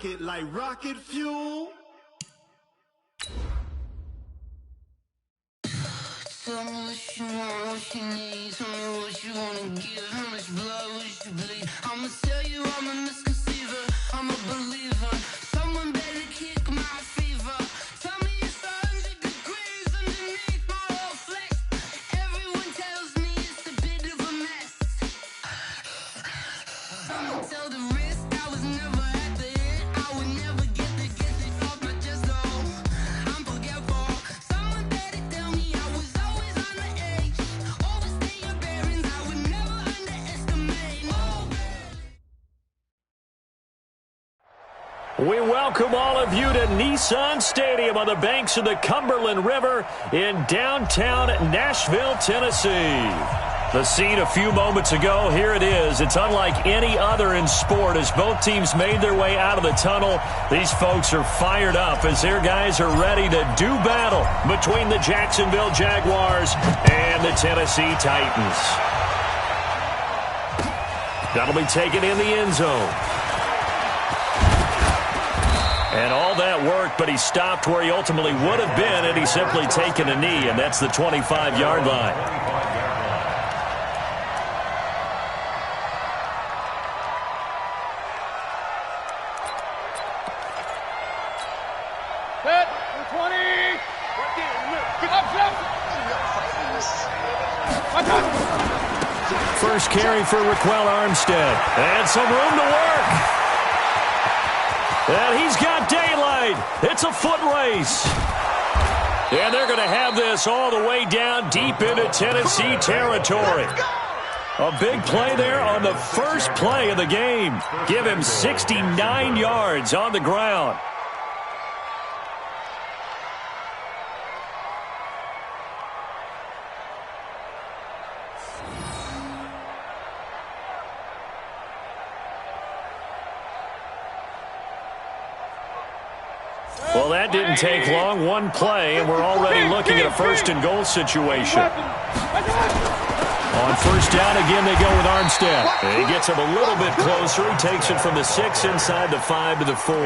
rocket like rocket fuel. Tell me what you want, what you need. Tell me what you wanna give. How much blood would you bleed? I'ma tell you I'm a misconceiver. I'm a believer. Someone better kick my fever. Tell me it's 100 degrees underneath my whole flesh. Everyone tells me it's a bit of a mess. I'ma tell the risk I was never at the end. I would never get it off my chest though. I'm forgetful. Someone better tell me I was always on the edge. Overstay your bearings, I would never underestimate. Oh, we welcome all of you to Nissan Stadium on the banks of the Cumberland River in downtown Nashville, Tennessee. The scene a few moments ago, here it is. It's unlike any other in sport as both teams made their way out of the tunnel. These folks are fired up as their guys are ready to do battle between the Jacksonville Jaguars and the Tennessee Titans. That'll be taken in the end zone. And all that worked, but he stopped where he ultimately would have been had he simply taken a knee, and that's the 25-yard line. Set, 20. First carry for Raquel Armstead. And some room to work. And he's got daylight. It's a foot race. And they're going to have this all the way down deep into Tennessee territory. A big play there on the first play of the game. Give him 69 yards on the ground. Well, that didn't take long. One play, and we're already looking at a first-and-goal situation. On first down, again, they go with Armstead. He gets him a little bit closer. He takes it from the 6 inside the 5 to the 4.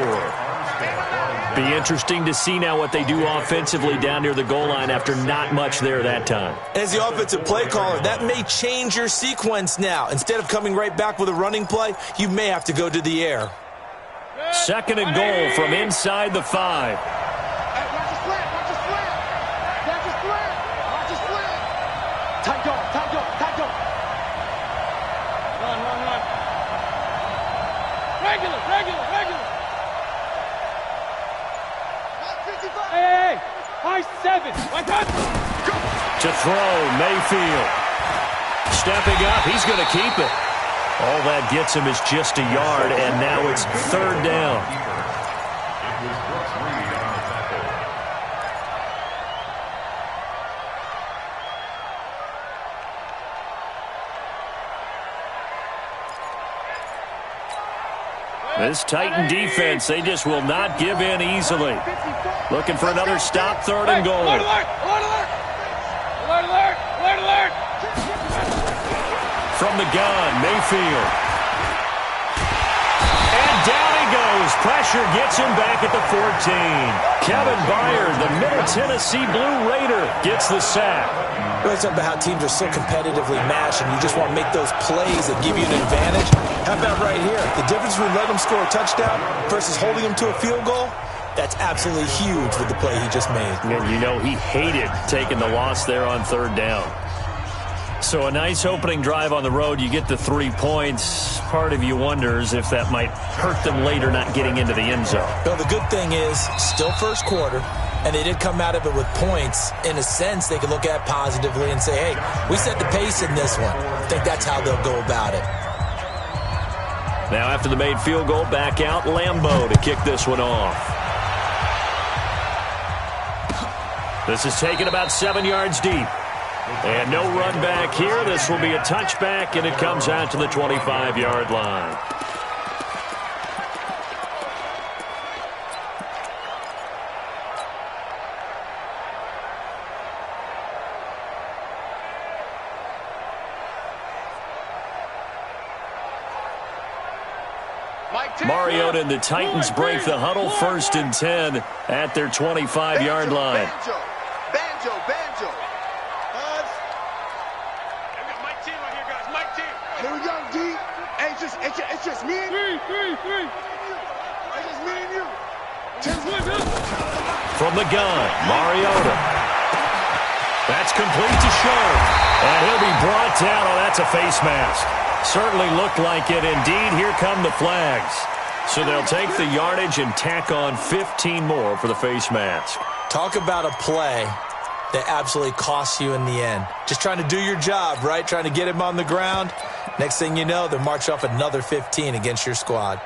Be interesting to see now what they do offensively down near the goal line after not much there that time. As the offensive play caller, that may change your sequence now. Instead of coming right back with a running play, you may have to go to the air. Second and goal from inside the 5. Watch the slant. Tight go. Run. Regular. Hey. High 7. To throw, Mayfield. Stepping up, he's going to keep it. All that gets him is just a yard, and now it's third down. This Titan defense, they just will not give in easily. Looking for another stop, third and goal. Alert! From the gun, Mayfield. And down he goes. Pressure gets him back at the 14. Kevin Byard, the Middle Tennessee Blue Raider, gets the sack. Really talking about how teams are so competitively matched and you just want to make those plays that give you an advantage. How about right here? The difference between letting them score a touchdown versus holding them to a field goal, that's absolutely huge with the play he just made. And you know he hated taking the loss there on third down. So a nice opening drive on the road. You get the 3 points. Part of you wonders if that might hurt them later not getting into the end zone. Well, the good thing is, still first quarter, and they did come out of it with points. In a sense, they could look at it positively and say, hey, we set the pace in this one. I think that's how they'll go about it. Now after the made field goal, back out Lambeau to kick this one off. This is taken about 7 yards deep. And no run back here. This will be a touchback, and it comes out to the 25-yard line. Mike, Mariota and the Titans break the huddle, 1st and 10 at their 25-yard line. Banjo. Mike team right here, guys. Mike team. Here we go, D. Hey, it's just me and you. Three. It's just me and you. From the gun, Mariota. That's complete to Shaw. And he'll be brought down. Oh, that's a face mask. Certainly looked like it. Indeed, here come the flags. So they'll take the yardage and tack on 15 more for the face mask. Talk about a play that absolutely costs you in the end. Just trying to do your job, right? Trying to get him on the ground. Next thing you know, they'll march off another 15 against your squad.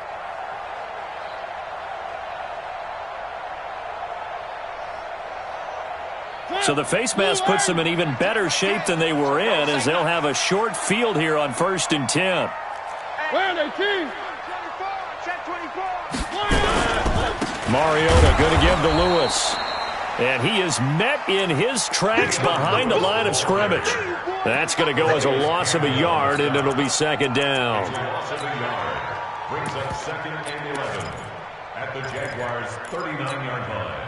So the face mask puts them in even better shape than they were in, as they'll have a short field here on 1st and 10. Where are they, team? Mariota going to give to Lewis. And he is met in his tracks behind the line of scrimmage. That's going to go as a loss of a yard, and it'll be 2nd down. Loss of a yard brings up 2nd and 11 at the Jaguars' 39-yard line.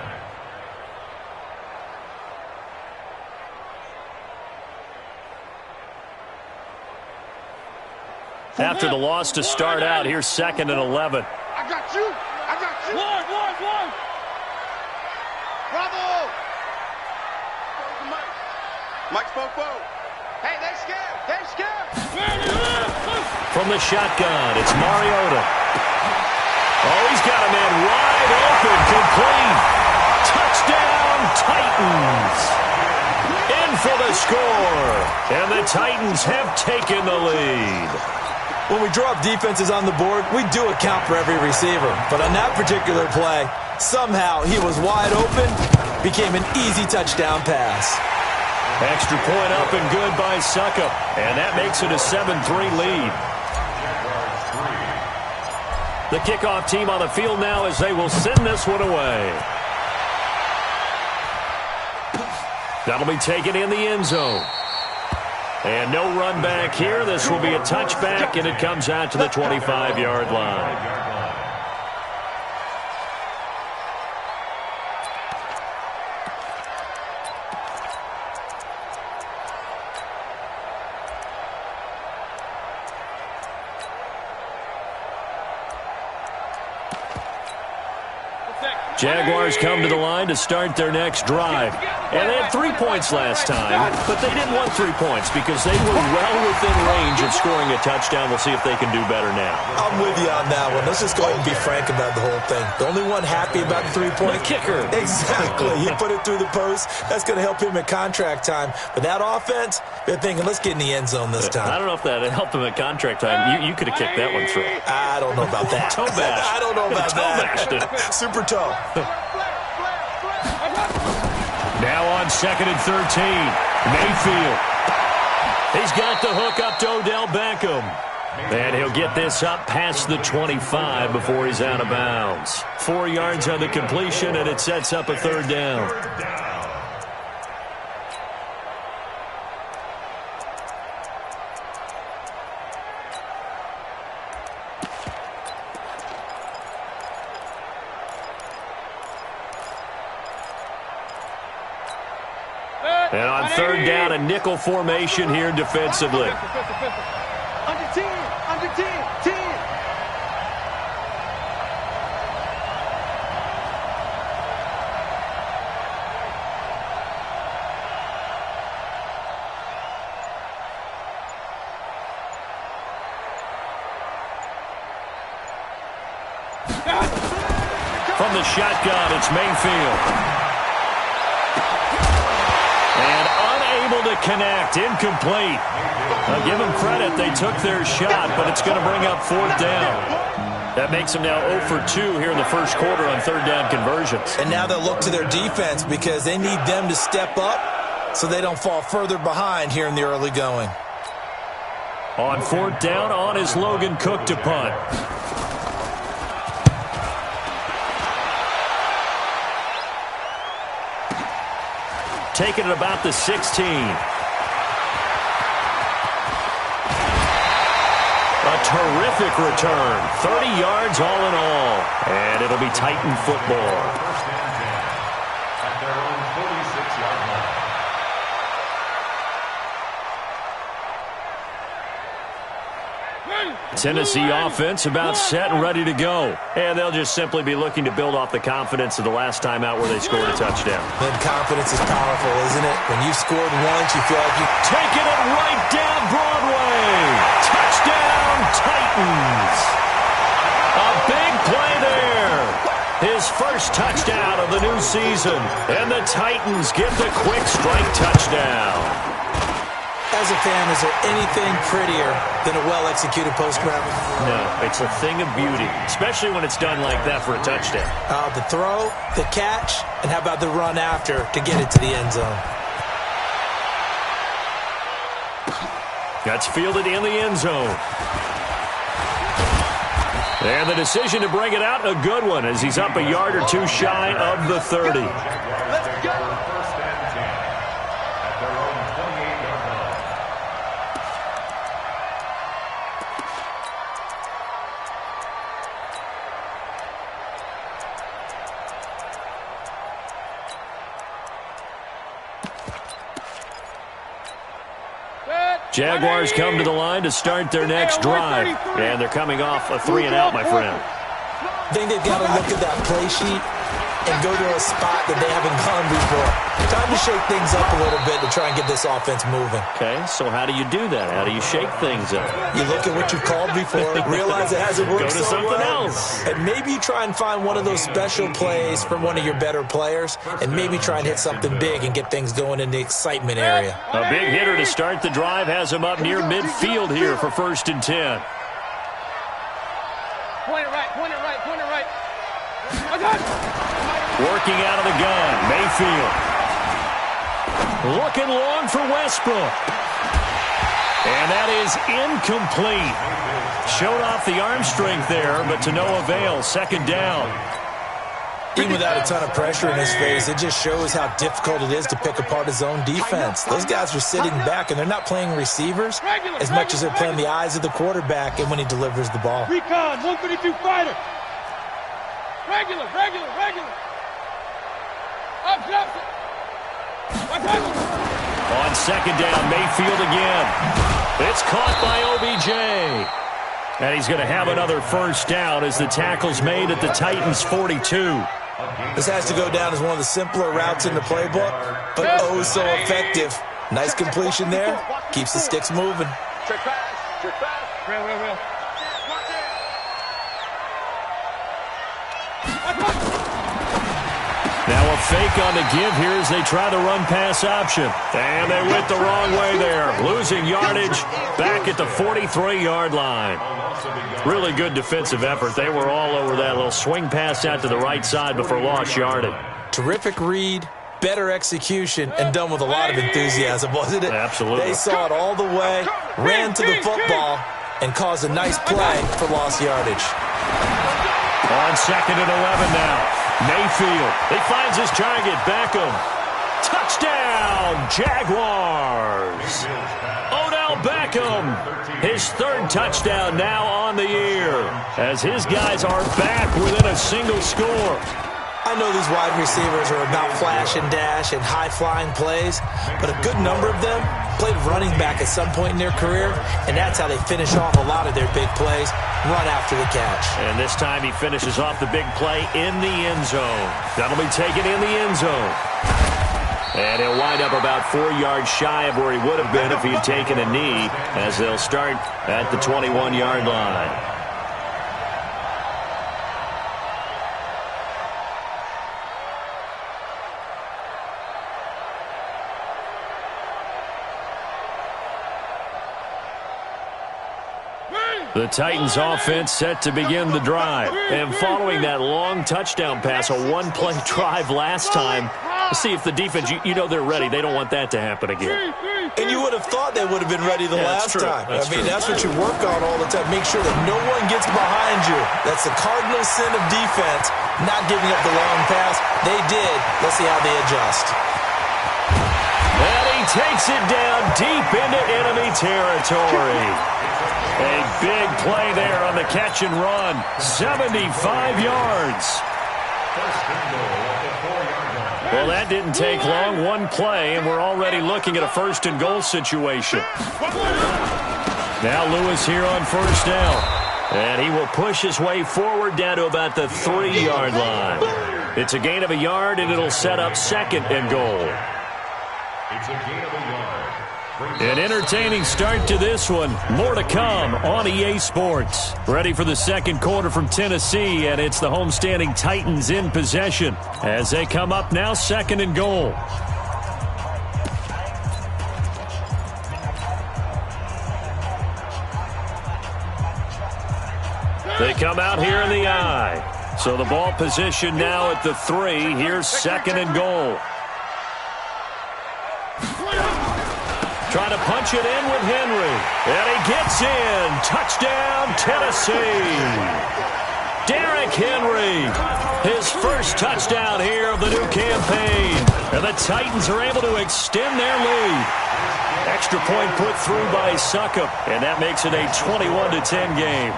After the loss to start out, here's 2nd and 11. I got you. One. Bravo. Mike spoke. Hey, they scared. From the shotgun, it's Mariota. Oh, he's got a man wide open, complete. Touchdown, Titans. In for the score. And the Titans have taken the lead. When we draw up defenses on the board, we do account for every receiver. But on that particular play, somehow he was wide open, became an easy touchdown pass. Extra point up and good by Suckup. And that makes it a 7-3 lead. The kickoff team on the field now as they will send this one away. That'll be taken in the end zone. And no run back here. This will be a touchback, and it comes out to the 25-yard line. Jaguars come to the line to start their next drive. And they had 3 points last time, but they didn't want 3 points because they were well within range of scoring a touchdown. We'll see if they can do better now. I'm with you on that one. Let's just go ahead and be frank about the whole thing. The only one happy about the 3 point The kicker. Exactly. He put it through the post. That's going to help him at contract time. But that offense, they're thinking, let's get in the end zone this time. I don't know if that helped him at contract time. You could have kicked that one through. I don't know about that. Toe bash. I don't know about Toe-bashed that. it. Super toe. Now on 2nd and 13, Mayfield. He's got the hook up to Odell Beckham. And he'll get this up past the 25 before he's out of bounds. 4 yards on the completion, and it sets up a 3rd down. And on 3rd down, a nickel formation here defensively. Under 10. From the shotgun, it's Mayfield. To connect, incomplete. I'll give them credit. They took their shot, but it's going to bring up 4th down. That makes them now 0 for 2 here in the first quarter on 3rd down conversions. And now they'll look to their defense because they need them to step up so they don't fall further behind here in the early going. On 4th down, on is Logan Cook to punt. Taking it about the 16. A terrific return. 30 yards all in all. And it'll be Titan football. First and 10 at their own 46-yard line. Tennessee offense about set and ready to go. And they'll just simply be looking to build off the confidence of the last time out where they scored a touchdown. Then confidence is powerful, isn't it? When you've scored once, you feel like you've taking it right down Broadway. Touchdown, Titans. A big play there. His first touchdown of the new season. And the Titans get the quick strike touchdown. As a fan, is there anything prettier than a well-executed post-route? No, it's a thing of beauty, especially when it's done like that for a touchdown. The throw, the catch, and how about the run after to get it to the end zone? That's fielded in the end zone. And the decision to bring it out, a good one, as he's up a yard or two shy of the 30. Let's go. First and 10 at their own 28-yard line. Jaguars come to the line to start their next drive. And they're coming off a 3-and-out, my friend. I think they've got to look at that play sheet and go to a spot that they haven't gone before. Time to shake things up a little bit to try and get this offense moving. Okay, so how do you do that? How do you shake things up? You look at what you've called before, realize it hasn't worked Go to so something well, else. and maybe you try and find one of those special plays from one of your better players, and maybe try and hit something big and get things going in the excitement area. A big hitter to start the drive has him up near midfield here for 1st and 10. Point it right, point it right, point it right. I got it. Working out of the gun, Mayfield. Looking long for Westbrook. And that is incomplete. Showed off the arm strength there, but to no avail. 2nd down. Even without a ton of pressure in his face, it just shows how difficult it is to pick apart his own defense. Those guys are sitting back, and they're not playing receivers as much as they're playing the eyes of the quarterback and when he delivers the ball. Recon, 132 fighter. Regular, regular, regular. Up. On 2nd down, Mayfield again. It's caught by OBJ. And he's going to have another 1st down as the tackle's made at the Titans' 42. This has to go down as one of the simpler routes in the playbook, but oh so effective. Nice completion there. Keeps the sticks moving. Check pass. Check pass. Real. Now a fake on the give here as they try the run-pass option. And they went the wrong way there. Losing yardage back at the 43-yard line. Really good defensive effort. They were all over that little swing pass out to the right side before lost yardage. Terrific read, better execution, and done with a lot of enthusiasm, wasn't it? Absolutely. They saw it all the way, ran to the football, and caused a nice play for lost yardage. On 2nd and 11 now. Mayfield. He finds his target. Beckham. Touchdown, Jaguars. Odell Beckham. His 3rd touchdown now on the year as his guys are back within a single score. I know these wide receivers are about flash and dash and high-flying plays, but a good number of them played running back at some point in their career, and that's how they finish off a lot of their big plays, run after the catch. And this time he finishes off the big play in the end zone. That'll be taken in the end zone. And he'll wind up about 4 yards shy of where he would have been if he had taken a knee, as they'll start at the 21-yard line. The Titans offense set to begin the drive. And following that long touchdown pass, a one-play drive last time, let's see if the defense, you know they're ready. They don't want that to happen again. And you would have thought they would have been ready the last time. That's what you work on all the time. Make sure that no one gets behind you. That's the cardinal sin of defense, not giving up the long pass. They did. Let's see how they adjust. And he takes it down deep into enemy territory. A big play there on the catch and run. 75 yards. Well, that didn't take long. One play, and we're already looking at a first and goal situation. Now Lewis here on first down. And he will push his way forward down to about the 3-yard line. It's a gain of a yard, and it'll set up second and goal. It's a gain of a yard. An entertaining start to this one. More to come on EA Sports. Ready for the second quarter from Tennessee, and it's the homestanding Titans in possession as they come up now second and goal. They come out here in the I. So the ball position now at the 3. Here's second and goal. Trying to punch it in with Henry. And he gets in. Touchdown, Tennessee. Derrick Henry. His first touchdown here of the new campaign. And the Titans are able to extend their lead. Extra point put through by Suckup. And that makes it a 21-10 game.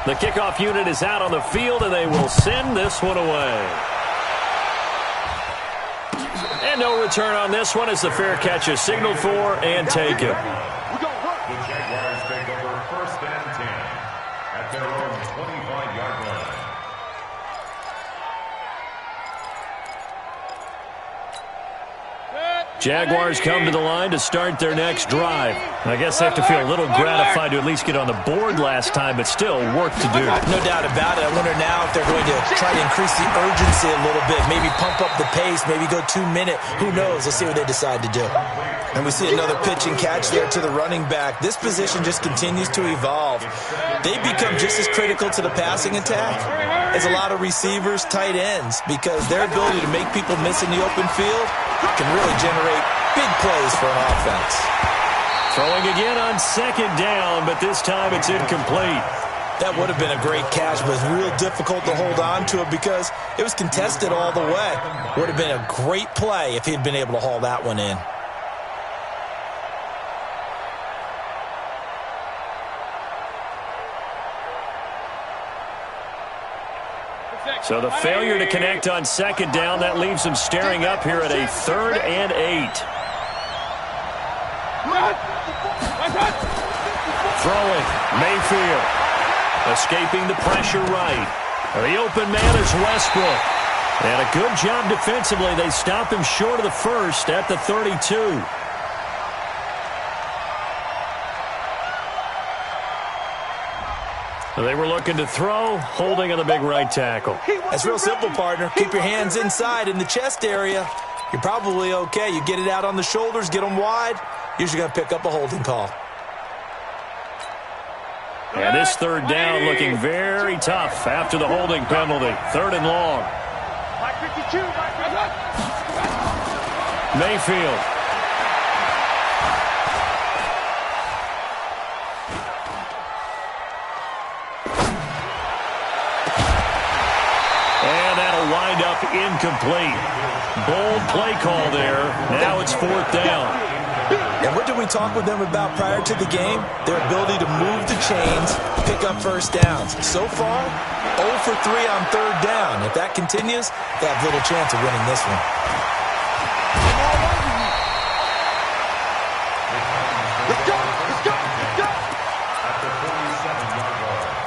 The kickoff unit is out on the field, and they will send this one away. And no return on this one as the fair catch is signaled for and taken. The Jaguars take over first and 10 at their own 25-yard line. Jaguars come to the line to start their next drive. I guess they have to feel a little gratified to at least get on the board last time, but still work to do. No doubt about it. I wonder now if they're going to try to increase the urgency a little bit, maybe pump up the pace, maybe go 2-minute. Who knows? Let's see what they decide to do. And we see another pitch and catch there to the running back. This position just continues to evolve. They become just as critical to the passing attack as a lot of receivers, tight ends, because their ability to make people miss in the open field can really generate big plays for an offense. Throwing again on second down, but this time it's incomplete. That would have been a great catch, but it's real difficult to hold on to it because it was contested all the way. Would have been a great play if he had been able to haul that one in. So the failure to connect on second down, that leaves them staring up here at a 3rd and 8. Throwing, Mayfield. Escaping the pressure right. The open man is Westbrook. And a good job defensively. They stop him short of the first at the 32. They were looking to throw, holding on the big right tackle. That's real simple, partner. Keep your hands inside in the chest area. You're probably okay. You get it out on the shoulders, get them wide. Usually going to pick up a holding call. And this 3rd down looking very tough after the holding penalty. 3rd and long. Mayfield. Wind up incomplete. Bold play call there. Now it's 4th down. And what did we talk with them about prior to the game? Their ability to move the chains, pick up first downs. So far, 0 for 3 on 3rd down. If that continues, they have little chance of winning this one. Let's go! Let's go! Let's go! At the 47-yard line.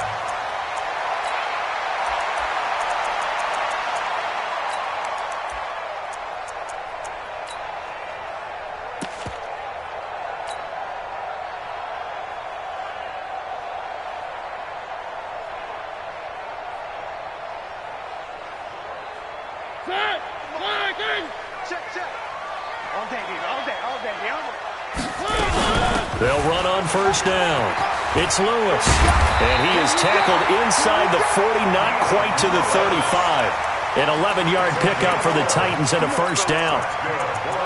They'll run on first down. It's Lewis. And he is tackled inside the 40, not quite to the 35. An 11-yard pickup for the Titans and a first down.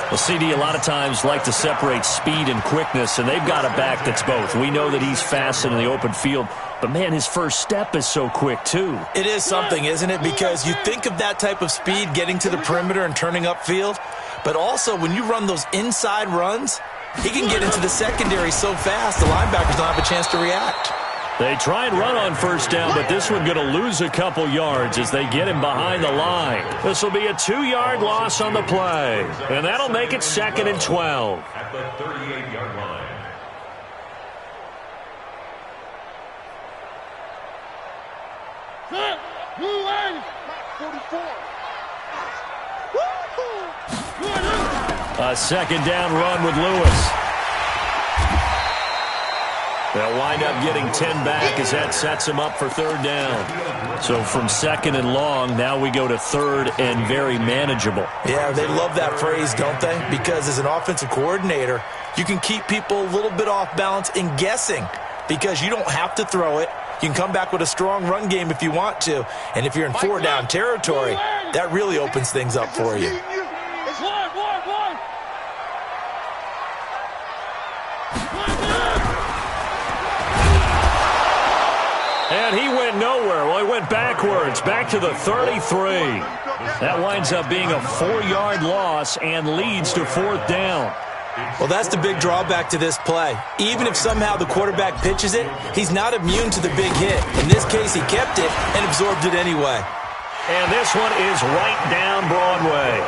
Well, CD, a lot of times like to separate speed and quickness, and they've got a back that's both. We know that he's fast in the open field, but, man, his first step is so quick, too. It is something, isn't it? Because you think of that type of speed getting to the perimeter and turning upfield, but also when you run those inside runs, he can get into the secondary so fast the linebackers don't have a chance to react. They try and run on first down, but this one going to lose a couple yards as they get him behind the line. This will be a 2-yard loss on the play, and that'll make it 2nd and 12. At the 38-yard line. A second down run with Lewis. They'll wind up getting 10 back as that sets them up for 3rd down. So from 2nd and long, now we go to 3rd and very manageable. Yeah, they love that phrase, don't they? Because as an offensive coordinator, you can keep people a little bit off balance in guessing because you don't have to throw it. You can come back with a strong run game if you want to. And if you're in 4-down territory, that really opens things up for you. And he went nowhere. Well, he went backwards, back to the 33. That winds up being a 4-yard loss and leads to 4th down. Well, that's the big drawback to this play. Even if somehow the quarterback pitches it, he's not immune to the big hit. In this case, he kept it and absorbed it anyway. And this one is right down Broadway.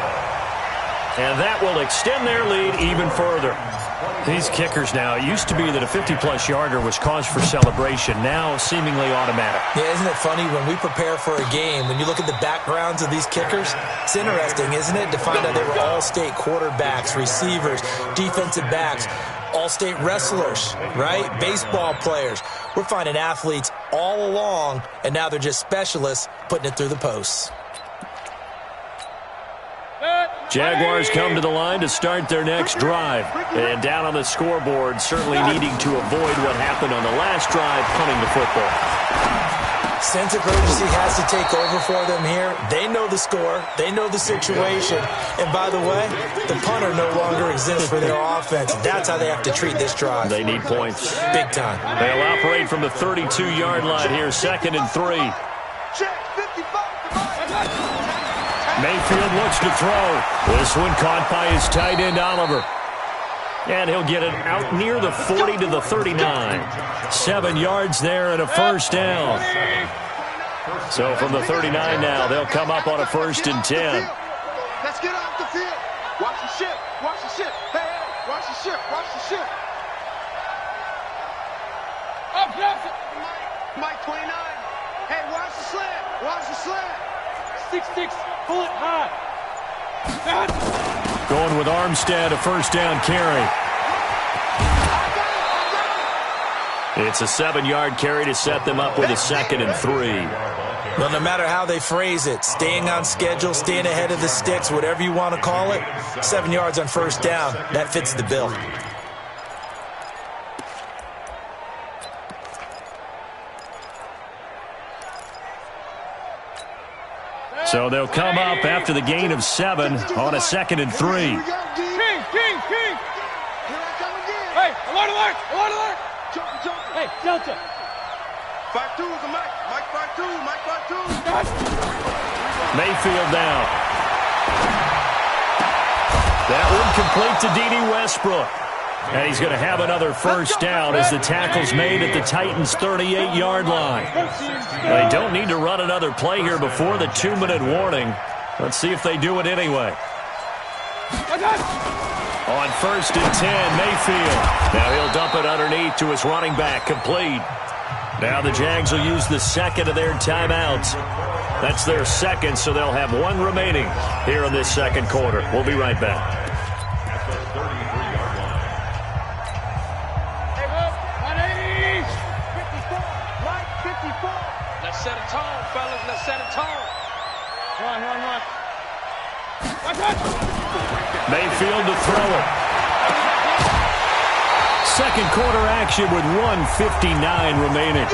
And that will extend their lead even further. These kickers now, it used to be that a 50-plus yarder was cause for celebration, now seemingly automatic. Yeah, isn't it funny when we prepare for a game, when you look at the backgrounds of these kickers, it's interesting, isn't it, to find out they were all-state quarterbacks, receivers, defensive backs, all-state wrestlers, right? Baseball players. We're finding athletes all along, and now they're just specialists putting it through the posts. Jaguars come to the line to start their next drive. And down on the scoreboard, certainly needing to avoid what happened on the last drive, punting the football. Sense of urgency has to take over for them here. They know the score. They know the situation. And by the way, the punter no longer exists for their offense. That's how they have to treat this drive. They need points. Big time. They'll operate from the 32-yard line here, 2nd and 3. Mayfield looks to throw. This one caught by his tight end, Oliver. And he'll get it out near the 40 to the 39. 7 yards there and a first down. So from the 39 now, they'll come up on a 1st and 10. Let's get off the field. Watch the ship. Watch the ship. Hey, watch the ship. Watch the ship. Up, Mike 29. Hey, watch the slant. Watch the slant. 6-6, pull it high. Going with Armstead, a first down carry. It's a 7-yard carry to set them up with a 2nd and 3. Well, no matter how they phrase it, staying on schedule, staying ahead of the sticks, whatever you want to call it, 7 yards on first down, that fits the bill. So they'll come up after the gain of 7 on a 2nd and 3. King! Hey, alert! Hey, Delta! 5-2 is a Mike 5-2. Mayfield down. That one complete to D.D. Westbrook. And he's going to have another first down as the tackle's made at the Titans' 38-yard line. They don't need to run another play here before the 2-minute warning. Let's see if they do it anyway. On 1st and 10, Mayfield. Now he'll dump it underneath to his running back, complete. Now the Jags will use the 2nd of their timeouts. That's their 2nd, so they'll have 1 remaining here in this 2nd quarter. We'll be right back. Let's set a tone, fellas. Let's set a tone. Run. Mayfield to throw it. 2nd quarter action with 1:59 remaining.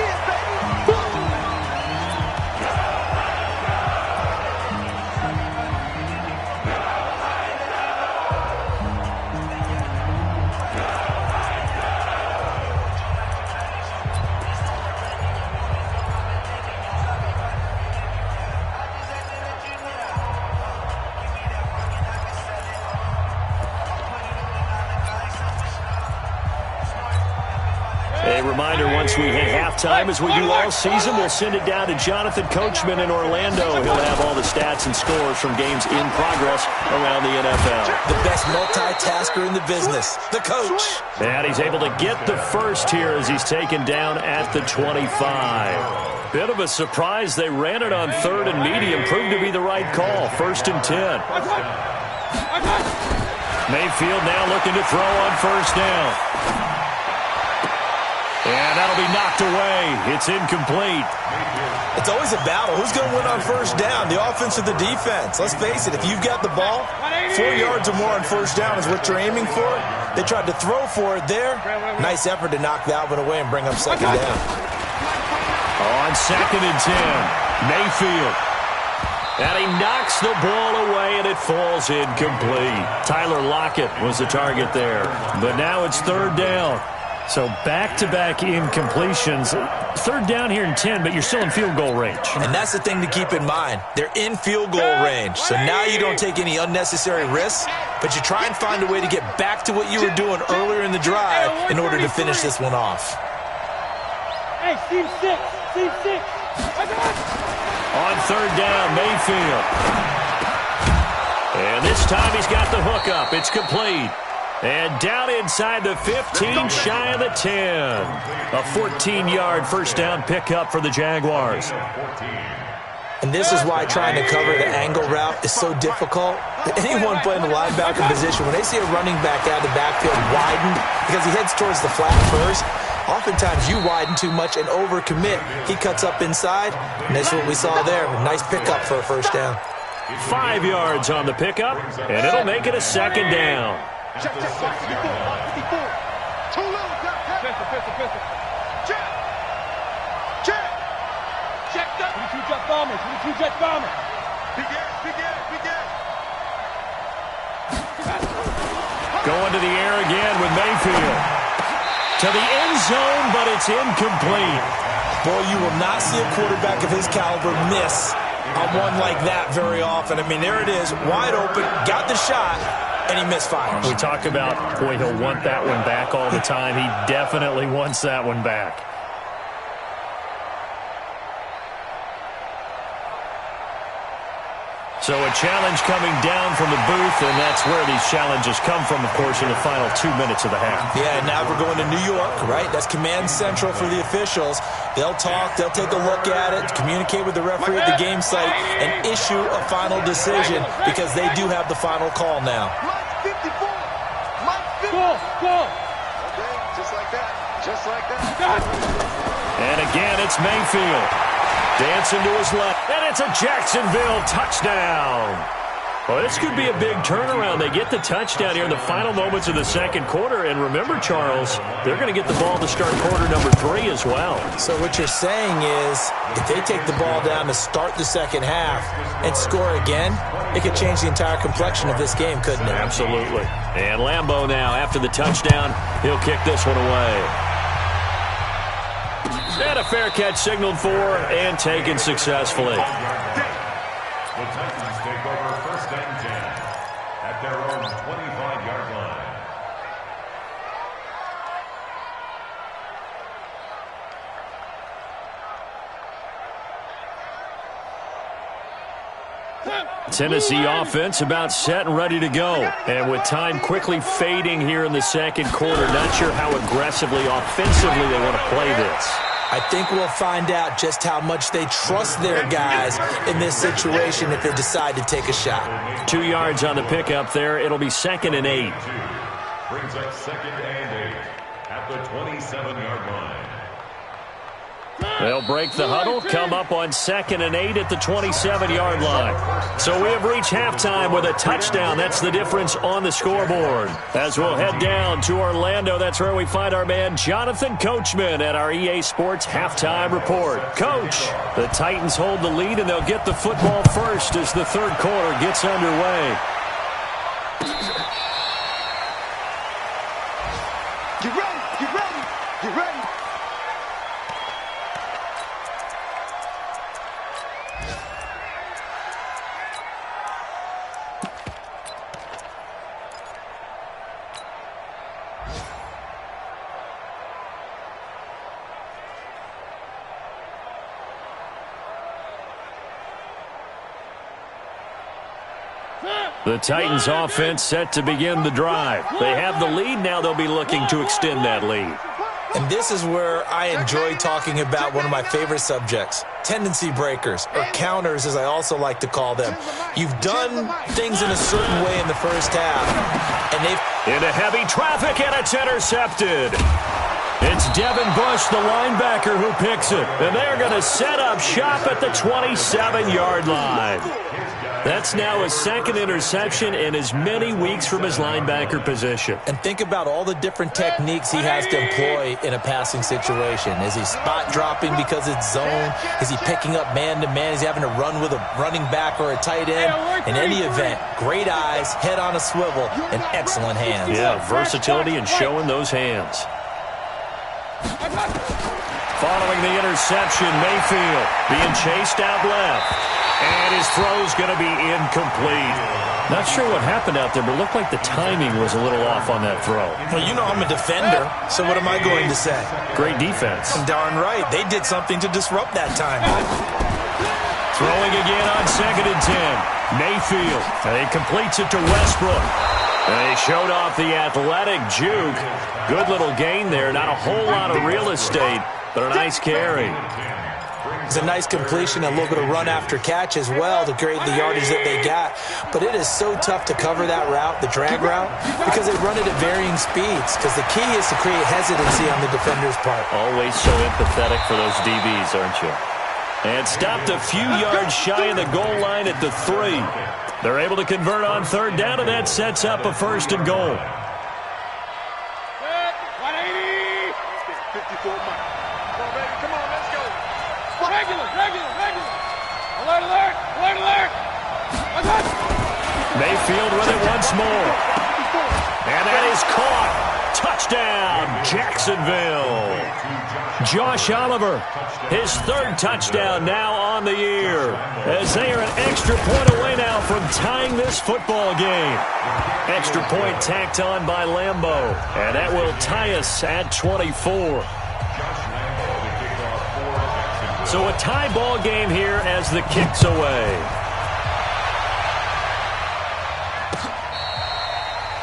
a reminder, once we hit halftime, as we do all season, we'll send it down to Jonathan Coachman in Orlando. He'll have all the stats and scores from games in progress around the NFL. The best multitasker in the business, the coach. And he's able to get the first here as he's taken down at the 25. Bit of a surprise. They ran it on 3rd and medium. Proved to be the right call. 1st and 10. Mayfield now looking to throw on 1st down. And that'll be knocked away. It's incomplete. It's always a battle. Who's going to win on 1st down, the offense or the defense? Let's face it, if you've got the ball, 4 yards or more on 1st down is what you're aiming for. They tried to throw for it there. Nice effort to knock that one away and bring up 2nd down. On 2nd and 10, Mayfield. And he knocks the ball away, and it falls incomplete. Tyler Lockett was the target there. But now it's 3rd down. So back-to-back incompletions. 3rd down here in 10, but you're still in field goal range. And that's the thing to keep in mind. They're in field goal range. So now you don't take any unnecessary risks, but you try and find a way to get back to what you were doing earlier in the drive in order to finish this one off. Hey, team 6. Team 6. On 3rd down, Mayfield. And this time he's got the hook up. It's complete. And down inside the 15, shy of the 10. A 14-yard 1st down pickup for the Jaguars. And this is why trying to cover the angle route is so difficult. Anyone playing the linebacker position, when they see a running back out of the backfield widen because he heads towards the flat first, oftentimes you widen too much and overcommit. He cuts up inside, and that's what we saw there. A nice pickup for a 1st down. 5 yards on the pickup, and it'll make it a 2nd down. Check, check, 54, 54. Too little, Pistol. check. Check. Check that. 22 jet bombers. 22 jet bombers. Big air. Going to the air again with Mayfield. To the end zone, but it's incomplete. Boy, you will not see a quarterback of his caliber miss on one like that very often. I mean, there it is, wide open, got the shot, and he misfires. We talk about, boy, he'll want that one back all the time. He definitely wants that one back. So a challenge coming down from the booth, and that's where these challenges come from, of course, in the final 2 minutes of the half. Yeah, now we're going to New York, right? That's command central for the officials. They'll talk, they'll take a look at it, communicate with the referee at the game site, and issue a final decision because they do have the final call now. Mike 54. Mike 54. Go. Okay, just like that. And again, it's Mayfield. Dancing to his left, and it's a Jacksonville touchdown. Well, this could be a big turnaround. They get the touchdown here in the final moments of the 2nd quarter. And remember, Charles, they're going to get the ball to start quarter number 3 as well. So what you're saying is if they take the ball down to start the 2nd half and score again, it could change the entire complexion of this game, couldn't it? Absolutely. And Lambeau now, after the touchdown, he'll kick this one away. And a fair catch signaled for and taken successfully. The Titans take over 1st and 10 at their own 25-yard line. Tennessee offense about set and ready to go. And with time quickly fading here in the 2nd quarter, not sure how aggressively, offensively they want to play this. I think we'll find out just how much they trust their guys in this situation if they decide to take a shot. 2 yards on the pickup there. It'll be 2nd and 8. Brings up 2nd and 8 at the 27-yard line. They'll break the huddle, come up on 2nd and 8 at the 27-yard line. So we have reached halftime with a touchdown. That's the difference on the scoreboard. As we'll head down to Orlando, that's where we find our man Jonathan Coachman at our EA Sports Halftime Report. Coach, the Titans hold the lead, and they'll get the football first as the 3rd quarter gets underway. Get ready. The Titans offense set to begin the drive. They have the lead. Now they'll be looking to extend that lead. And this is where I enjoy talking about one of my favorite subjects, tendency breakers, or counters as I also like to call them. You've done things in a certain way in the first half, and they've... Into heavy traffic, and it's intercepted. It's Devin Bush, the linebacker, who picks it. And they're going to set up shop at the 27-yard line. That's now his second interception in as many weeks from his linebacker position. And think about all the different techniques he has to employ in a passing situation. Is he spot dropping because it's zone? Is he picking up man-to-man? Is he having to run with a running back or a tight end? In any event, great eyes, head on a swivel, and excellent hands. Yeah, versatility and showing those hands. Following the interception, Mayfield being chased out left. And his throw's going to be incomplete. Not sure what happened out there, but it looked like the timing was a little off on that throw. Well, you know I'm a defender, so what am I going to say? Great defense. Darn right. They did something to disrupt that time. Throwing again on 2nd and 10. Mayfield. And he completes it to Westbrook. And they showed off the athletic juke. Good little gain there. Not a whole lot of real estate, but a nice carry. It's a nice completion, a little bit of run after catch as well to create the yardage that they got. But it is so tough to cover that route, the drag route, because they run it at varying speeds. Because the key is to create hesitancy on the defender's part. Always so empathetic for those DBs, aren't you? And stopped a few yards shy of the goal line at the 3. They're able to convert on 3rd down, and that sets up a 1st and goal. 54 miles. Come on, baby. Come on, let's go. Regular. Alert. Mayfield with it once more. And that is caught. Touchdown, Jacksonville. Josh Oliver, his 3rd touchdown now on the year, as they are an extra point away now from tying this football game. Extra point tacked on by Lambeau, and that will tie us at 24. So a tie ball game here as the kick's away.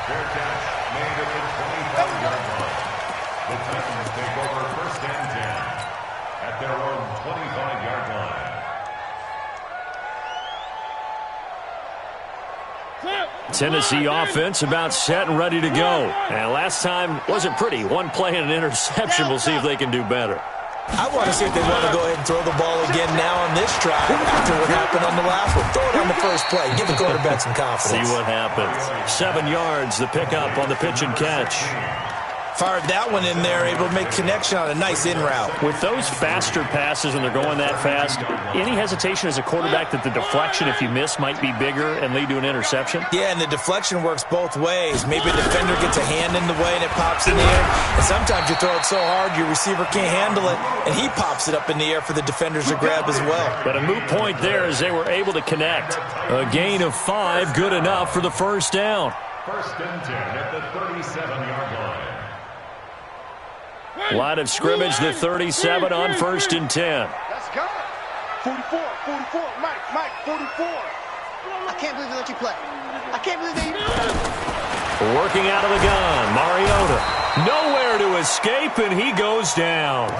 Fair catch made at the 25-yard line. The Titans take over 1st and 10 at their own 25-yard line. Tennessee offense about set and ready to go. And last time wasn't pretty. One play and an interception. We'll see if they can do better. I want to see if they want to go ahead and throw the ball again now on this drive after what happened on the last one. Throw it on the first play. Give the quarterback some confidence. See what happens. 7 yards, the pickup on the pitch and catch. Fired that one in there, able to make connection on a nice in route. With those faster passes and they're going that fast, any hesitation as a quarterback that the deflection, if you miss, might be bigger and lead to an interception? Yeah, and the deflection works both ways. Maybe a defender gets a hand in the way and it pops in the air. And sometimes you throw it so hard your receiver can't handle it, and he pops it up in the air for the defenders to grab as well. But a moot point there as they were able to connect. A gain of 5, good enough for the 1st down. 1st and 10 at the 37-yard line. Line of scrimmage, the 37 on 1st and 10. Let's go. 44, Mike, 44. I can't believe they let you play. I can't believe they... Working out of the gun, Mariota. Nowhere to escape, and he goes down.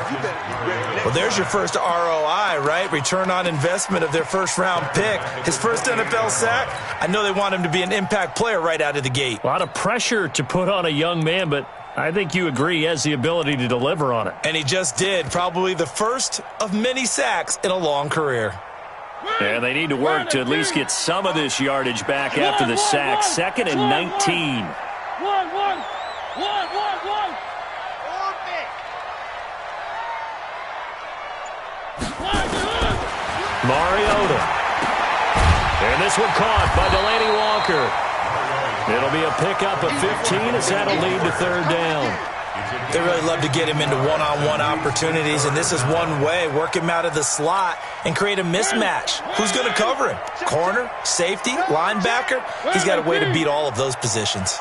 Well, there's your first ROI, right? Return on investment of their 1st-round pick. His first NFL sack. I know they want him to be an impact player right out of the gate. A lot of pressure to put on a young man, but I think you agree he has the ability to deliver on it. And he just did. Probably the first of many sacks in a long career. And they need to work to at least get some of this yardage back after the sack. 2nd and 19. One. Mariota. And this one caught by Delaney Walker. It'll be a pickup of 15 as that'll lead to 3rd down. They really love to get him into one-on-one opportunities, and this is one way. Work him out of the slot and create a mismatch. Who's going to cover him? Corner, safety, linebacker? He's got a way to beat all of those positions.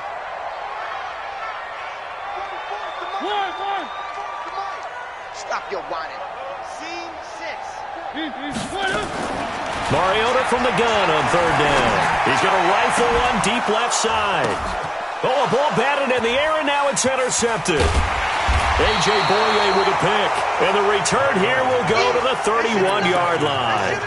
Stop your whining. Scene 6. Mariota from the gun on third down. He's going to rifle one deep left side. Oh, a ball batted in the air, and now it's intercepted. A.J. Boye with a pick. And the return here will go to the 31-yard line.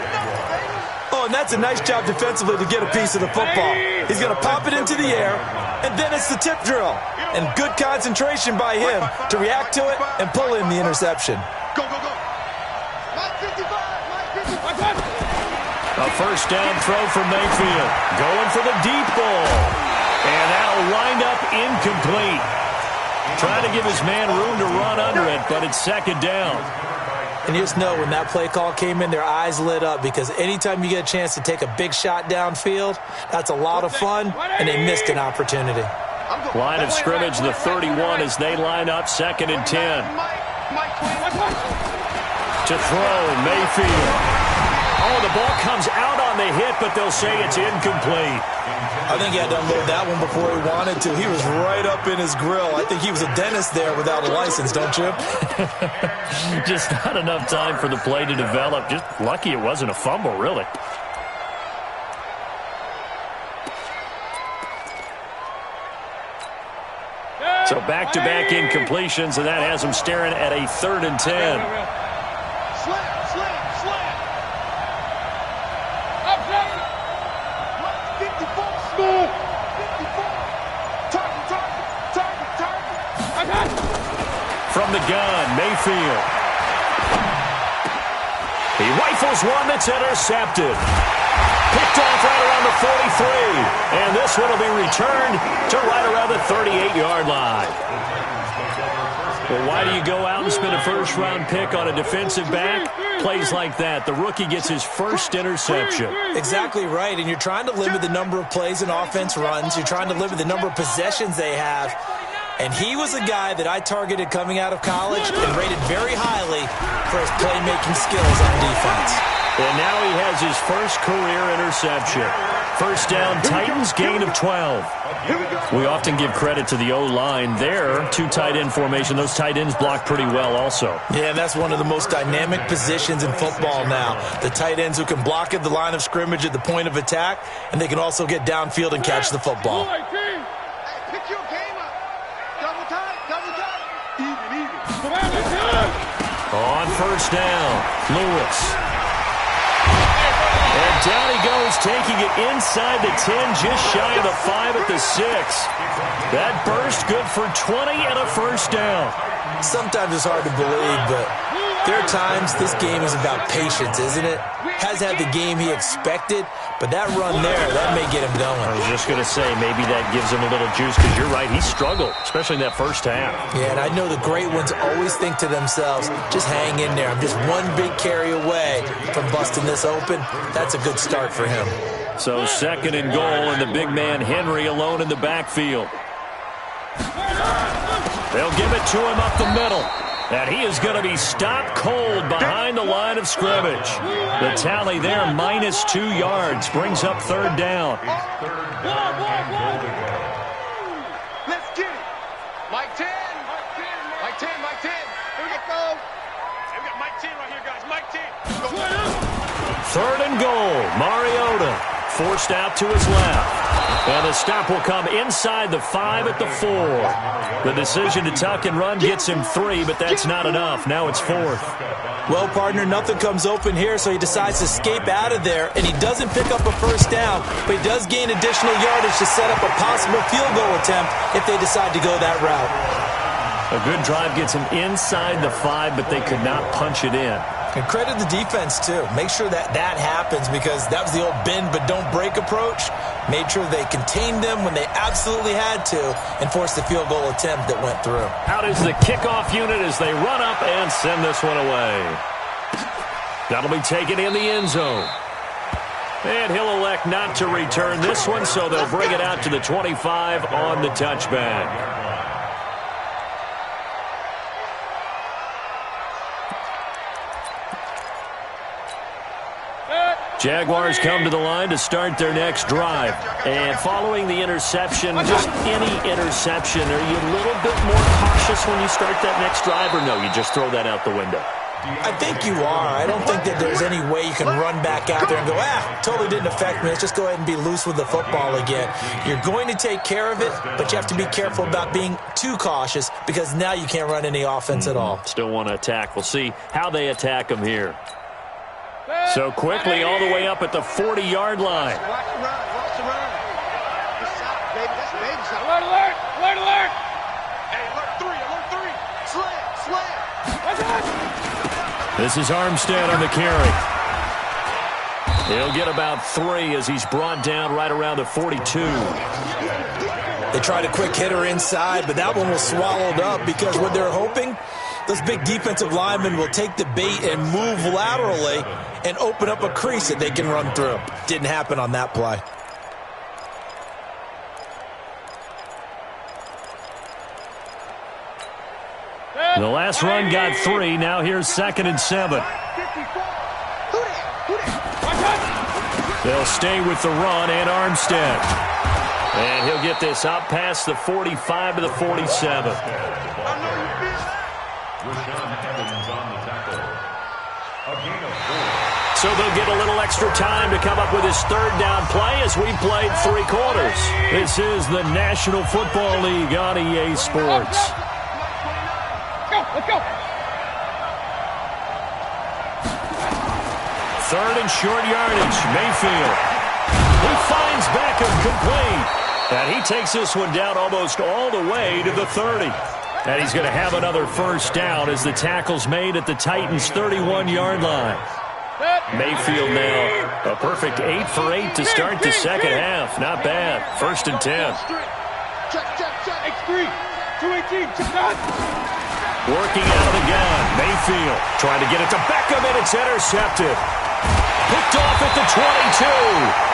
Oh, and that's a nice job defensively to get a piece of the football. He's going to pop it into the air, and then it's the tip drill. And good concentration by him to react to it and pull in the interception. Go, go, go. Mike 55, Mike 55. A first down throw from Mayfield. Going for the deep ball. And that'll wind up incomplete. Trying to give his man room to run under it, but it's second down. And you just know when that play call came in, their eyes lit up, because anytime you get a chance to take a big shot downfield, that's a lot of fun, and they missed an opportunity. Line of scrimmage, the 31, as they line up, 2nd and 10. To throw, Mayfield. Oh, the ball comes out on the hit, but they'll say it's incomplete. I think he had to unload that one before he wanted to. He was right up in his grill. I think he was a dentist there without a license, don't you? Just not enough time for the play to develop. Just lucky it wasn't a fumble, really. So back-to-back incompletions, and that has him staring at a 3rd and 10. Slam, slam, slam. Up, slam. 54, smooth. 54. Target, target, target, target. From the gun, Mayfield. He rifles one that's intercepted. Picked off right around the 43. And this one will be returned to right around the 38-yard line. Well, why do you go out and spend a first-round pick on a defensive back? Plays like that. The rookie gets his first interception. Exactly right, and you're trying to limit the number of plays an offense runs. You're trying to limit the number of possessions they have. And he was a guy that I targeted coming out of college and rated very highly for his playmaking skills on defense. And now he has his first career interception. First down, Titans, gain of 12. We often give credit to the O-line there. 2 tight end formation. Those tight ends block pretty well also. Yeah, that's one of the most dynamic positions in football now. The tight ends who can block at the line of scrimmage at the point of attack, and they can also get downfield and catch the football. Hey, pick your game up. Double time, double time. Even. On first down, Lewis. And down he goes, taking it inside the 10, just shy of the 5 at the 6. That burst good for 20 and a first down. Sometimes it's hard to believe, but there are times this game is about patience, isn't it? Has had the game he expected, but that run there, that may get him going. I was just going to say, maybe that gives him a little juice, because you're right, he struggled, especially in that first half. Yeah, and I know the great ones always think to themselves, just hang in there. I'm just one big carry away from busting this open. That's a good start for him. So 2nd and goal, and the big man Henry alone in the backfield. They'll give it to him up the middle. And he is going to be stopped cold behind the line of scrimmage. The tally there, -2 yards, brings up 3rd down. Let's get it. Mike 10. Mike 10, Mike 10. Here we go. Hey, we got Mike 10 right here, guys. Mike 10. 3rd and goal. Mariota forced out to his left. And the stop will come inside the 5 at the 4. The decision to tuck and run gets him 3, but that's not enough. Now it's 4th. Well, partner, nothing comes open here, so he decides to escape out of there, and he doesn't pick up a first down, but he does gain additional yardage to set up a possible field goal attempt if they decide to go that route. A good drive gets him inside the 5, but they could not punch it in. And credit the defense, too. Make sure that that happens, because that was the old bend but don't break approach. Made sure they contained them when they absolutely had to and forced the field goal attempt that went through. Out is the kickoff unit as they run up and send this one away. That'll be taken in the end zone. And he'll elect not to return this one, so they'll bring it out to the 25 on the touchback. Jaguars come to the line to start their next drive. And following the interception, just any interception, are you a little bit more cautious when you start that next drive, or no, you just throw that out the window? I think you are. I don't think that there's any way you can run back out there and go, totally didn't affect me. Let's just go ahead and be loose with the football again. You're going to take care of it, but you have to be careful about being too cautious because now you can't run any offense at all. Still want to attack. We'll see how they attack him here. So quickly all the way up at the 40-yard line. Watch the run. Watch the run. That's baby shot. Alert, alert! Alert, alert! Hey, alert 3, alert 3. Slam. This is Armstead on the carry. He'll get about 3 as he's brought down right around the 42. They tried a quick hitter inside, but that one was swallowed up because what they're hoping, those big defensive linemen will take the bait and move laterally and open up a crease that they can run through. Didn't happen on that play. The last run got 3. Now here's 2nd and 7. They'll stay with the run and Armstead. And he'll get this up past the 45 to the 47. So they'll get a little extra time to come up with his 3rd down play as we played 3 quarters. This is the National Football League on EA Sports. Let's go! 3rd and short yardage. Mayfield. He finds Beckham complete. And he takes this one down almost all the way to the 30. And he's going to have another 1st down as the tackle's made at the Titans' 31-yard line. Mayfield now a perfect 8 for 8 to start the 2nd half. Not bad. 1st and 10. X3, 218, check out. Working out of the gun. Mayfield trying to get it to Beckham, and it's intercepted. Picked off at the 22.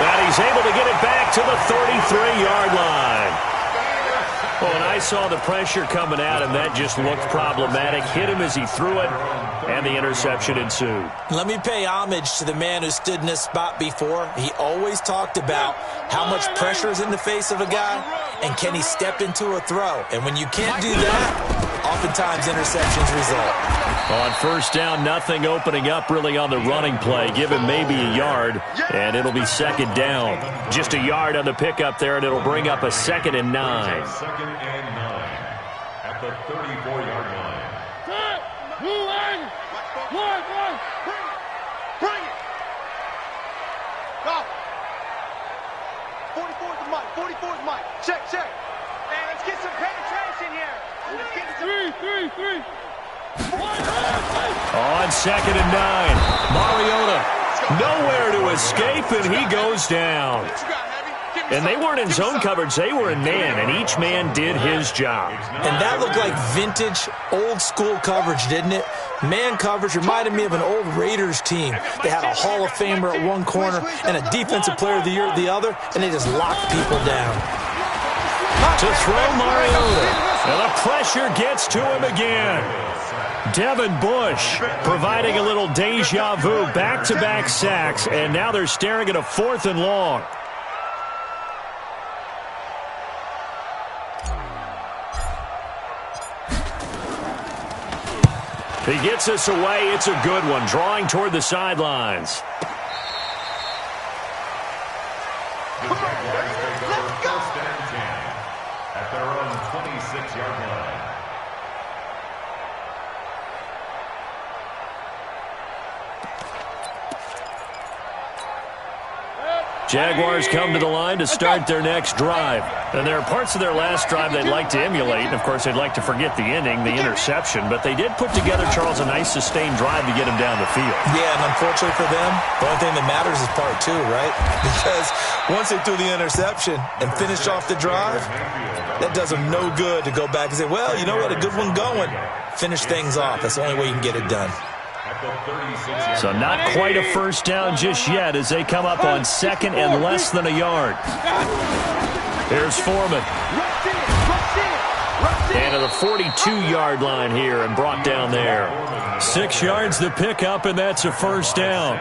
And he's able to get it back to the 33-yard line. Well, and I saw the pressure coming at him. That just looked problematic. Hit him as he threw it, and the interception ensued. Let me pay homage to the man who stood in this spot before. He always talked about how much pressure is in the face of a guy, and can he step into a throw. And when you can't do that, oftentimes interceptions result. On 1st down, nothing opening up really on the running play. Give him maybe a yard, and it'll be 2nd down. Just a yard on the pickup there, and it'll bring up a 2nd and 9. 2nd and 9 at the 34-yard line. Bring it. Go. 44's the mic. 44's mic. Check. Hey, let's get some penetration here. Let's get some... 3. On 2nd and 9, Mariota nowhere to escape, and he goes down. And they weren't in zone coverage, they were in man, and each man did his job. And that looked like vintage, old-school coverage, didn't it? Man coverage reminded me of an old Raiders team. They had a Hall of Famer at one corner and a Defensive Player of the Year at the other, and they just locked people down. To throw Mariota, and the pressure gets to him again. Devin Bush providing a little deja vu, back-to-back sacks, and now they're staring at a 4th and long. He gets us away. It's a good one, drawing toward the sidelines. Let's go. 1st and 10 at their own 26-yard line. Jaguars come to the line to start their next drive. And there are parts of their last drive they'd like to emulate. And, of course, they'd like to forget the ending, the interception. But they did put together, Charles, a nice sustained drive to get him down the field. Yeah, and unfortunately for them, the only thing that matters is part 2, right? Because once they threw the interception and finished off the drive, that does them no good to go back and say, well, you know what, a good one going. Finish things off. That's the only way you can get it done. So not quite a 1st down just yet as they come up on 2nd and less than a yard. Here's Foreman. And to the 42-yard line here and brought down there. 6 yards the pickup, and that's a 1st down.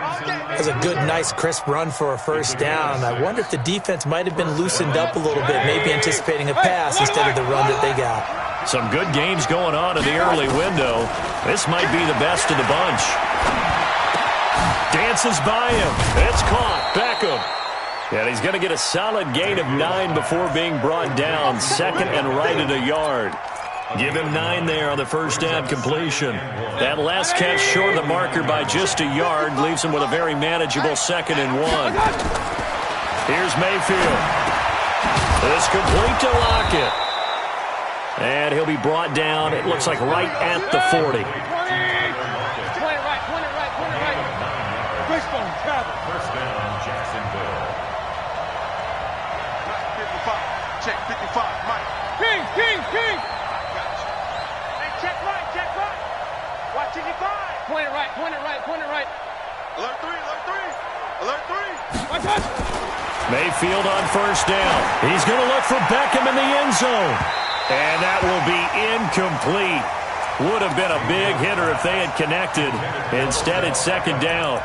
That's a good, nice, crisp run for a 1st down. I wonder if the defense might have been loosened up a little bit, maybe anticipating a pass instead of the run that they got. Some good games going on in the early window. This might be the best of the bunch. Dances by him. It's caught. Beckham. And he's going to get a solid gain of 9 before being brought down. Second and right at a yard. Give him 9 there on the first down completion. That last catch short of the marker by just a yard leaves him with a very manageable 2nd and 1. Here's Mayfield. It's complete to Lockett. And he'll be brought down, it looks like right at the 40. First down, Jacksonville. 55. Check 55. Mike. King. Hey, check right. Watch 55. Point it right. Alert 3. Watch out. Mayfield on first down. He's going to look for Beckham in the end zone. And that will be incomplete. Would have been a big hitter if they had connected. Instead, it's 2nd down.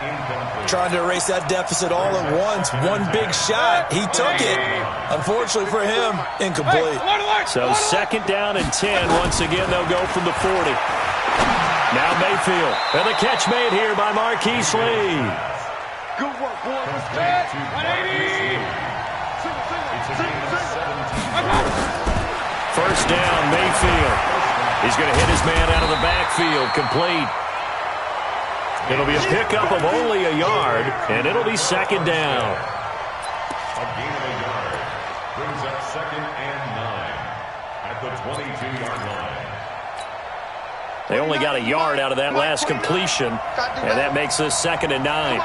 Trying to erase that deficit all at once. One big shot. He took it. Unfortunately for him, incomplete. So 2nd down and 10. Once again, they'll go from the 40. Now Mayfield. And the catch made here by Marquise Lee. Good work, boy. 180. First down, Mayfield. He's going to hit his man out of the backfield. Complete. It'll be a pickup of only a yard, and it'll be 2nd down. A gain of a yard brings up 2nd and 9 at the 22-yard line. They only got a yard out of that last completion, and that makes this 2nd and 9.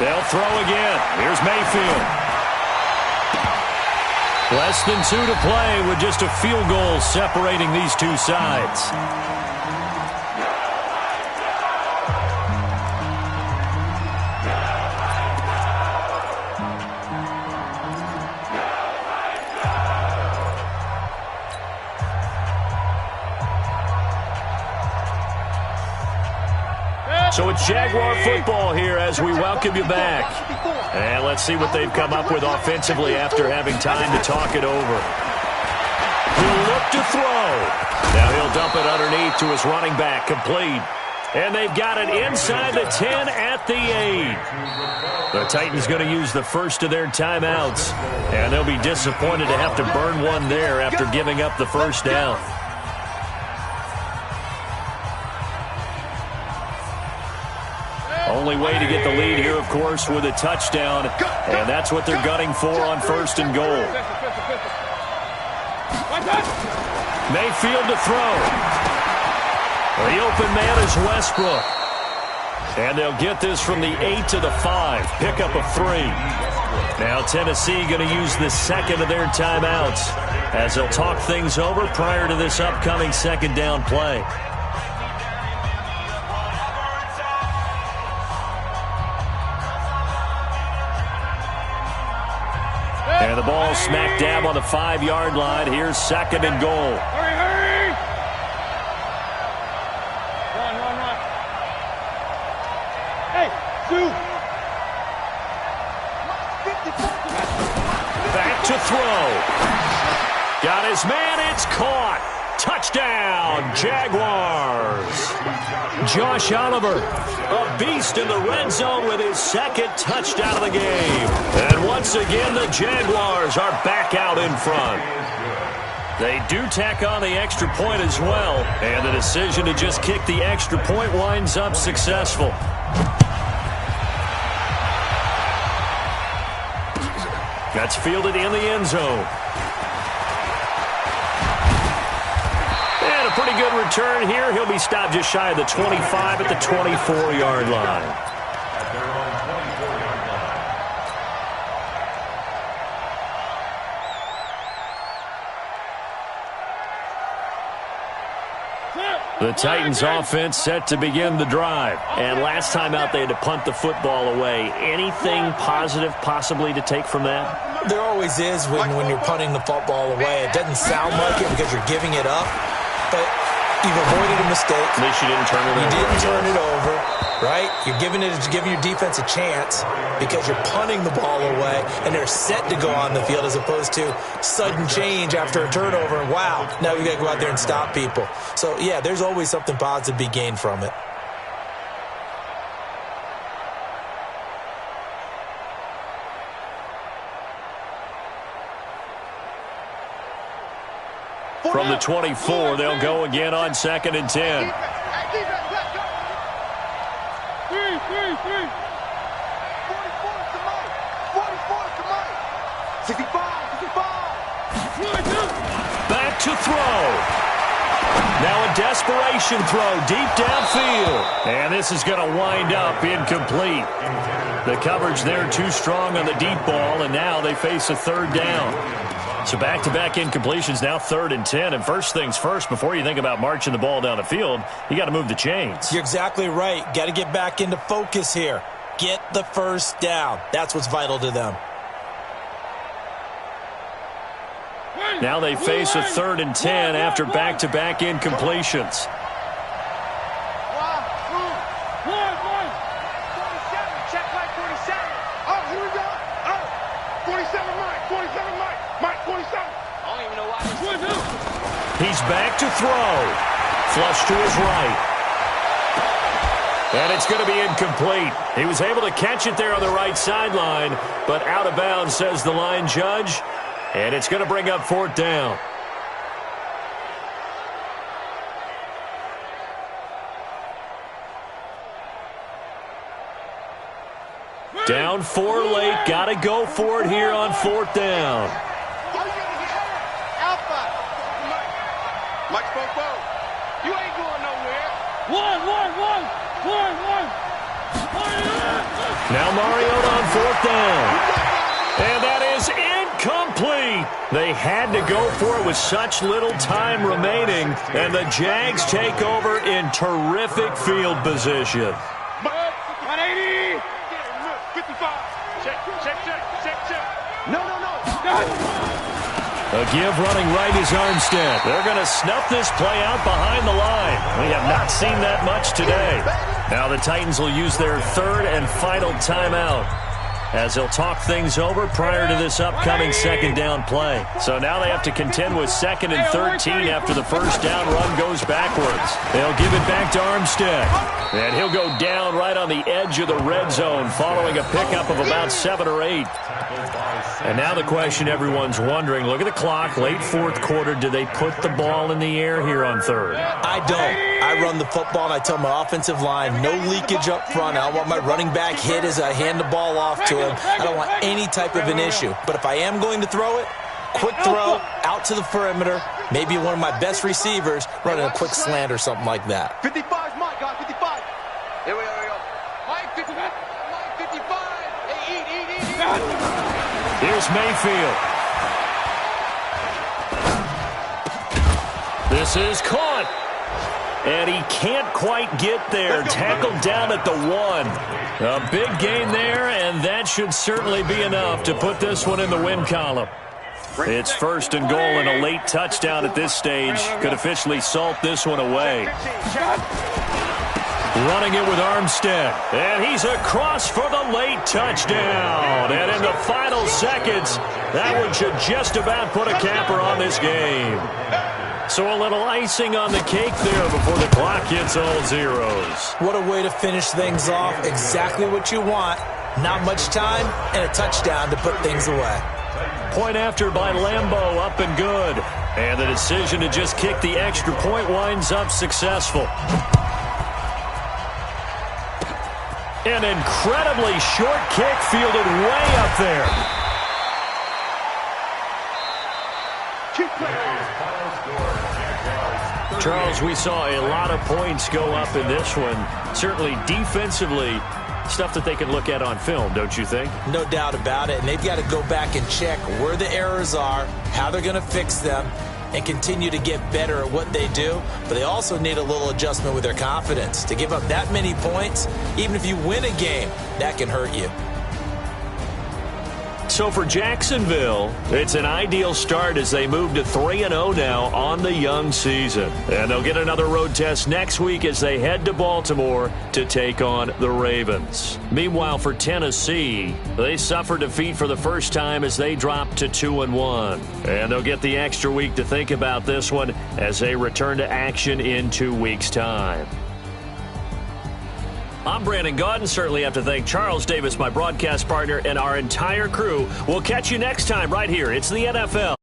They'll throw again. Here's Mayfield. Less than 2 to play with just a field goal separating these two sides. So it's Jaguar football here as we welcome you back. And let's see what they've come up with offensively after having time to talk it over. He'll look to throw. Now he'll dump it underneath to his running back, complete. And they've got it inside the 10 at the 8. The Titans going to use the first of their timeouts. And they'll be disappointed to have to burn one there after giving up the first down. Only way to get the lead here, of course, with a touchdown. And that's what they're gunning for on 1st and goal. Mayfield to throw. The open man is Westbrook. And they'll get this from the 8 to the 5. Pickup of 3. Now Tennessee going to use the 2nd of their timeouts as they'll talk things over prior to this upcoming 2nd down play. And the ball smack dab on the 5-yard line. Here's 2nd and goal. Hurry! Run. Hey, Sue! Back to throw. Got his man. It's caught. Touchdown, Jaguars. Josh Oliver, a beast in the red zone with his 2nd touchdown of the game. And once again, the Jaguars are back out in front. They do tack on the extra point as well, and the decision to just kick the extra point winds up successful. That's fielded in the end zone. And a pretty good return here. He'll be stopped just shy of the 25 at the 24-yard line. At their own 24-yard line. The Titans offense set to begin the drive. And last time out, they had to punt the football away. Anything positive possibly to take from that? There always is when you're punting the football away. It doesn't sound like it because you're giving it up, but you've avoided a mistake. At least you didn't turn it over. You didn't turn it over. right? You're giving your defense a chance because you're punting the ball away, and they're set to go on the field as opposed to sudden change after a turnover, and wow, now we got to go out there and stop people. So, yeah, there's always something positive to be gained from it. From the 24, they'll go again on 2nd and 10. 65. Back to throw. Now a desperation throw deep downfield. And this is going to wind up incomplete. The coverage there too strong on the deep ball, and now they face a 3rd down. So back-to-back incompletions, now 3rd and 10. And first things first, before you think about marching the ball down the field, you got to move the chains. You're exactly right. Got to get back into focus here. Get the first down. That's what's vital to them. Now they face a 3rd and 10 after back-to-back incompletions. 47, Mike. 47, Mike. 47. I don't even know why. He's back to throw. Flush to his right. And it's going to be incomplete. He was able to catch it there on the right sideline, but out of bounds, says the line judge. And it's going to bring up 4th down. Down 4 late. Got to go for it here on 4th down. Alpha. Mike Popo. You ain't going nowhere. One. Now Mariota on 4th down. And that is incomplete. They had to go for it with such little time remaining. And the Jags take over in terrific field position. 180. 55. Check. No. A give running right is Armstead. They're going to snuff this play out behind the line. We have not seen that much today. Now the Titans will use their 3rd and final timeout as they'll talk things over prior to this upcoming 2nd down play. So now they have to contend with 2nd and 13 after the first down run goes backwards. They'll give it back to Armstead. And he'll go down right on the edge of the red zone following a pickup of about 7 or 8. And now the question everyone's wondering, look at the clock, late 4th quarter, do they put the ball in the air here on 3rd? I don't. I run the football, and I tell my offensive line, no leakage up front. I don't want my running back hit as I hand the ball off to him. I don't want any type of an issue. But if I am going to throw it, quick throw, out to the perimeter, maybe one of my best receivers running a quick slant or something like that. 55's Mike, guys, 55. Here we go. Mike 55. Mike 55. Hey, eat. Here's Mayfield. This is caught. And he can't quite get there. Tackled down at the 1. A big gain there, and that should certainly be enough to put this one in the win column. It's 1st and goal, and a late touchdown at this stage could officially salt this one away. Running it with Armstead. And he's across for the late touchdown. And in the final seconds, that one should just about put a capper on this game. So a little icing on the cake there before the clock hits all zeros. What a way to finish things off. Exactly what you want. Not much time and a touchdown to put things away. Point after by Lambeau, up and good. And the decision to just kick the extra point winds up successful. An incredibly short kick fielded way up there. Charles, we saw a lot of points go up in this one. Certainly defensively, stuff that they can look at on film, don't you think? No doubt about it. And they've got to go back and check where the errors are, how they're going to fix them, and continue to get better at what they do. But they also need a little adjustment with their confidence. To give up that many points, even if you win a game, that can hurt you. So for Jacksonville, it's an ideal start as they move to 3-0 now on the young season. And they'll get another road test next week as they head to Baltimore to take on the Ravens. Meanwhile, for Tennessee, they suffered defeat for the first time as they dropped to 2-1. And they'll get the extra week to think about this one as they return to action in 2 weeks' time. I'm Brandon Gaudin. Certainly have to thank Charles Davis, my broadcast partner, and our entire crew. We'll catch you next time right here. It's the NFL.